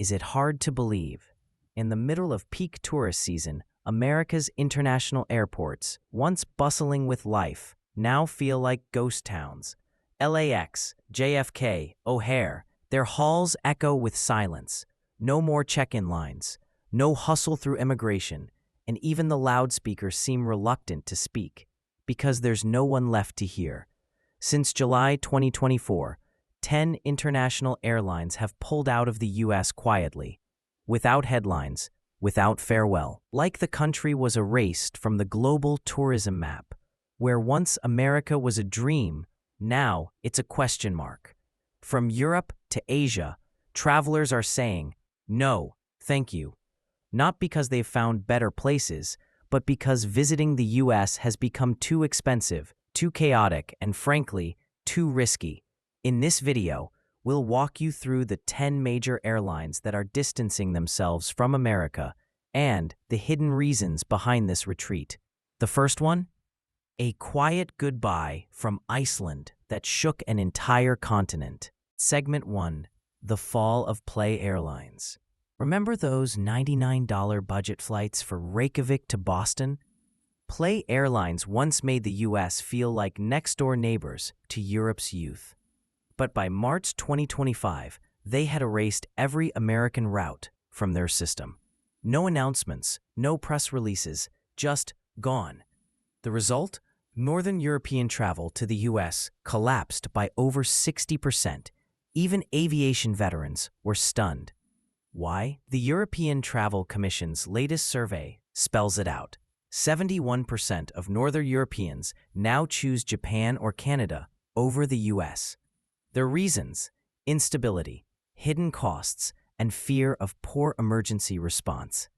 Is it hard to believe? In the middle of peak tourist season, America's international airports, once bustling with life, now feel like ghost towns. LAX, JFK, O'Hare, their halls echo with silence. No more check-in lines, no hustle through immigration, and even the loudspeakers seem reluctant to speak, because there's no one left to hear. Since July 2024, 10 international airlines have pulled out of the U.S. quietly, without headlines, without farewell. Like the country was erased from the global tourism map, where once America was a dream, now it's a question mark. From Europe to Asia, travelers are saying, no, thank you. Not because they've found better places, but because visiting the U.S. has become too expensive, too chaotic, and frankly, too risky. In this video, we'll walk you through the 10 major airlines that are distancing themselves from America and the hidden reasons behind this retreat. The first one? A quiet goodbye from Iceland that shook an entire continent. Segment 1. The fall of Play Airlines. Remember those $99 budget flights for Reykjavik to Boston? Play Airlines once made the U.S. feel like next-door neighbors to Europe's youth. But by March 2025, they had erased every American route from their system. No announcements, no press releases, just gone. The result? Northern European travel to the U.S. collapsed by over 60%. Even aviation veterans were stunned. Why? The European Travel Commission's latest survey spells it out. 71% of Northern Europeans now choose Japan or Canada over the U.S. Their reasons: instability, hidden costs, and fear of poor emergency response.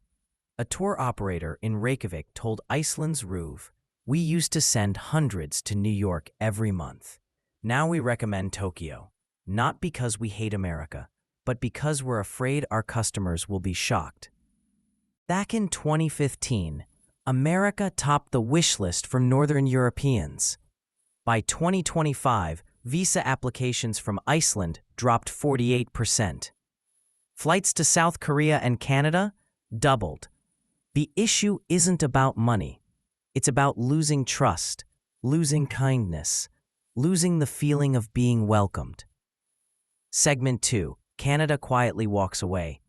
A tour operator in Reykjavik told Iceland's RÚV, "We used to send hundreds to New York every month. Now we recommend Tokyo, not because we hate America, but because we're afraid our customers will be shocked." Back in 2015, America topped the wish list for Northern Europeans. By 2025, visa applications from Iceland dropped 48%. Flights to South Korea and Canada doubled. The issue isn't about money. It's about losing trust, losing kindness, losing the feeling of being welcomed. Segment 2. Canada quietly walks away.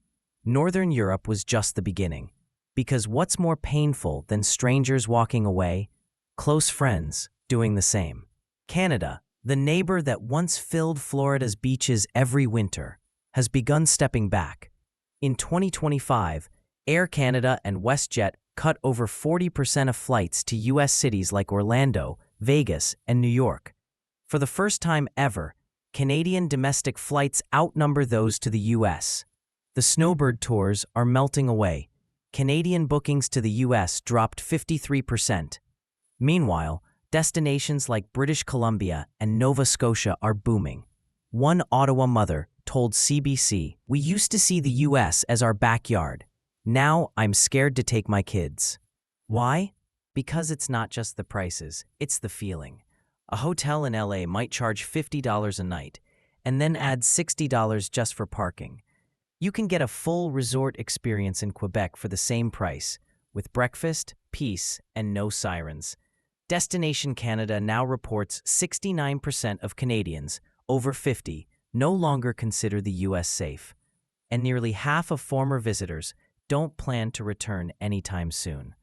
Northern Europe was just the beginning. Because what's more painful than strangers walking away? Close friends doing the same. Canada, the neighbor that once filled Florida's beaches every winter, has begun stepping back. In 2025, Air Canada and WestJet cut over 40% of flights to U.S. cities like Orlando, Vegas, and New York. For the first time ever, Canadian domestic flights outnumber those to the U.S. The snowbird tours are melting away. Canadian bookings to the U.S. dropped 53%. Meanwhile, destinations like British Columbia and Nova Scotia are booming. One Ottawa mother told CBC, "We used to see the U.S. as our backyard. Now I'm scared to take my kids." Why? Because it's not just the prices, it's the feeling. A hotel in LA might charge $50 a night and then add $60 just for parking. You can get a full resort experience in Quebec for the same price, with breakfast, peace, and no sirens. Destination Canada now reports 69% of Canadians over 50 no longer consider the U.S. safe, and nearly half of former visitors don't plan to return anytime soon.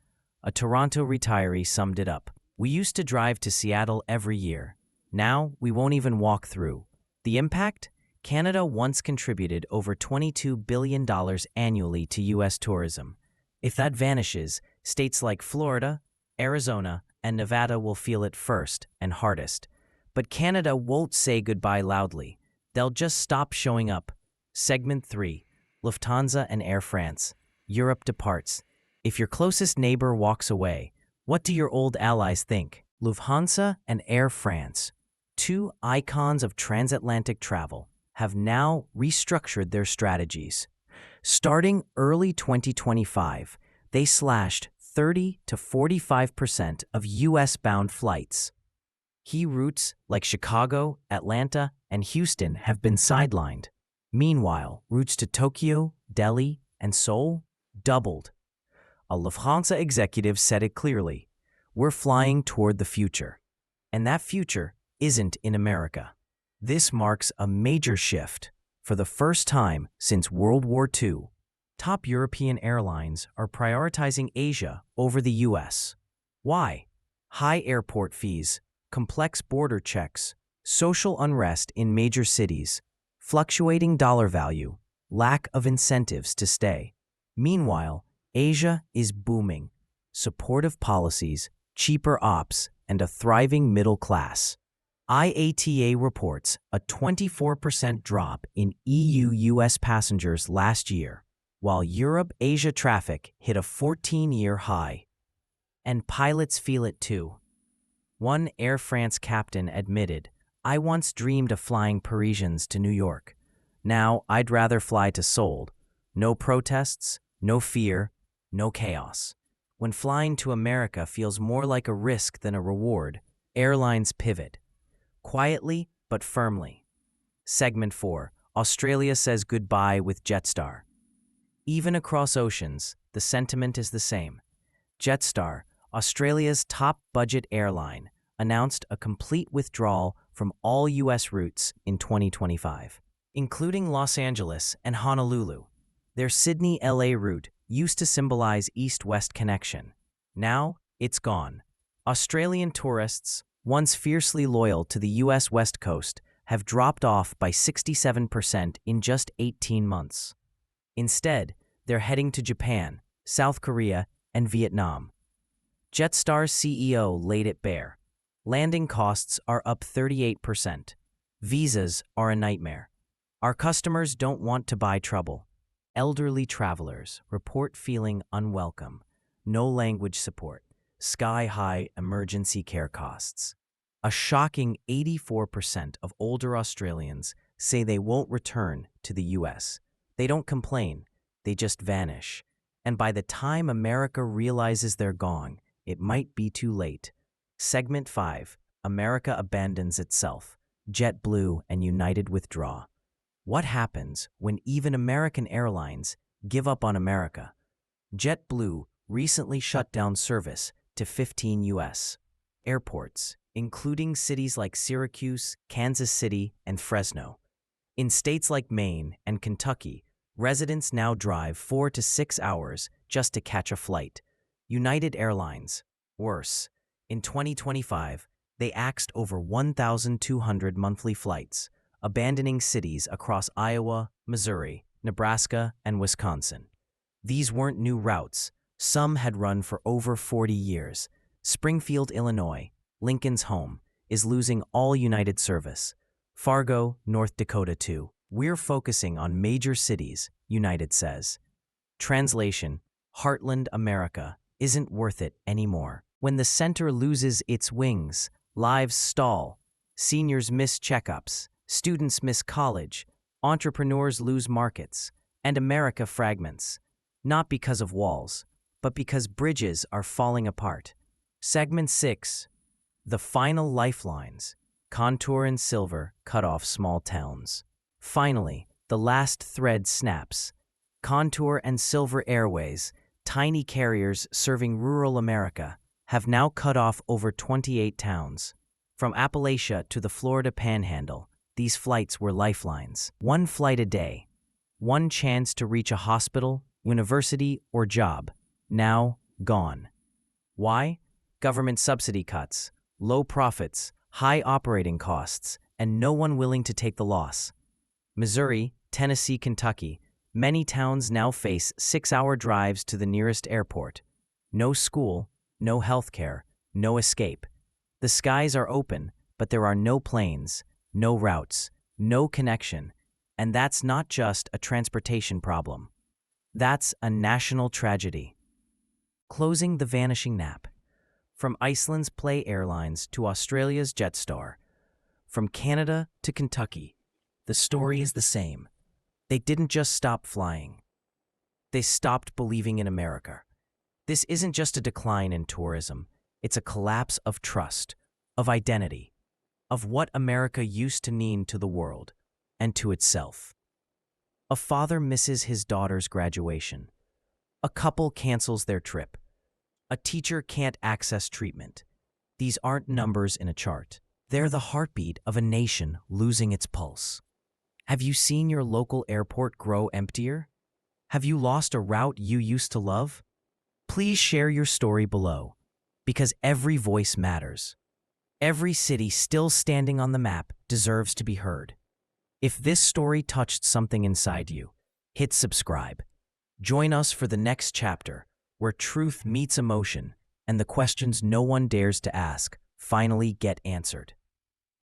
A Toronto retiree summed it up. "We used to drive to Seattle every year. Now we won't even walk through." The impact? Canada once contributed over $22 billion annually to U.S. tourism. If that vanishes, states like Florida, Arizona, and Nevada will feel it first and hardest. But Canada won't say goodbye loudly. They'll just stop showing up. Segment 3. Lufthansa and Air France. Europe departs. If your closest neighbor walks away, what do your old allies think? Lufthansa and Air France, two icons of transatlantic travel, have now restructured their strategies. Starting early 2025, they slashed 30 to 45% of U.S.-bound flights. Key routes like Chicago, Atlanta, and Houston have been sidelined. Meanwhile, routes to Tokyo, Delhi, and Seoul doubled. A Lufthansa executive said it clearly: "We're flying toward the future." And that future isn't in America. This marks a major shift. For the first time since World War II, top European airlines are prioritizing Asia over the US. Why? High airport fees, complex border checks, social unrest in major cities, fluctuating dollar value, lack of incentives to stay. Meanwhile, Asia is booming. Supportive policies, cheaper ops, and a thriving middle class. IATA reports a 24% drop in EU-US passengers last year, while Europe-Asia traffic hit a 14-year high. And pilots feel it too. One Air France captain admitted, "I once dreamed of flying Parisians to New York. Now I'd rather fly to Seoul. No protests, no fear, no chaos." When flying to America feels more like a risk than a reward, airlines pivot. Quietly but firmly. Segment 4. Australia says goodbye with Jetstar. Even across oceans, the sentiment is the same. Jetstar, Australia's top budget airline, announced a complete withdrawal from all U.S. routes in 2025, including Los Angeles and Honolulu. Their Sydney-LA route used to symbolize east-west connection. Now, it's gone. Australian tourists, once fiercely loyal to the U.S. West Coast, have dropped off by 67% in just 18 months. Instead, they're heading to Japan, South Korea, and Vietnam. Jetstar's CEO laid it bare. Landing costs are up 38%. Visas are a nightmare. Our customers don't want to buy trouble. Elderly travelers report feeling unwelcome. No language support. Sky-high emergency care costs. A shocking 84% of older Australians say they won't return to the US. They don't complain, they just vanish. And by the time America realizes they're gone, it might be too late. Segment 5. America abandons itself. JetBlue and United withdraw. What happens when even American airlines give up on America? JetBlue recently shut down service to 15 U.S. airports, including cities like Syracuse, Kansas City, and Fresno. In states like Maine and Kentucky, residents now drive 4 to 6 hours just to catch a flight. United Airlines, worse. In 2025, they axed over 1,200 monthly flights, abandoning cities across Iowa, Missouri, Nebraska, and Wisconsin. These weren't new routes. Some had run for over 40 years. Springfield, Illinois, Lincoln's home, is losing all United service. Fargo, North Dakota too. "We're focusing on major cities," United says. Translation: Heartland America isn't worth it anymore. When the center loses its wings, lives stall. Seniors miss checkups, students miss college, entrepreneurs lose markets, and America fragments. Not because of walls, but because bridges are falling apart. Segment 6. The final lifelines. Contour and Silver cut off small towns. Finally, the last thread snaps. Contour and Silver Airways, tiny carriers serving rural America, have now cut off over 28 towns. From Appalachia to the Florida Panhandle, these flights were lifelines. One flight a day. One chance to reach a hospital, university, or job. Now gone. Why? Government subsidy cuts, low profits, high operating costs, and no one willing to take the loss. Missouri, Tennessee, Kentucky, many towns now face 6-hour drives to the nearest airport. No school, no health care, no escape. The skies are open, but there are no planes, no routes, no connection, and that's not just a transportation problem. That's a national tragedy. Closing the vanishing nap. From Iceland's Play Airlines to Australia's Jetstar, from Canada to Kentucky, the story is the same. They didn't just stop flying. They stopped believing in America. This isn't just a decline in tourism. It's a collapse of trust, of identity, of what America used to mean to the world and to itself. A father misses his daughter's graduation. A couple cancels their trip. A teacher can't access treatment. These aren't numbers in a chart. They're the heartbeat of a nation losing its pulse. Have you seen your local airport grow emptier? Have you lost a route you used to love? Please share your story below, because every voice matters. Every city still standing on the map deserves to be heard. If this story touched something inside you, hit subscribe. Join us for the next chapter, where truth meets emotion and the questions no one dares to ask finally get answered.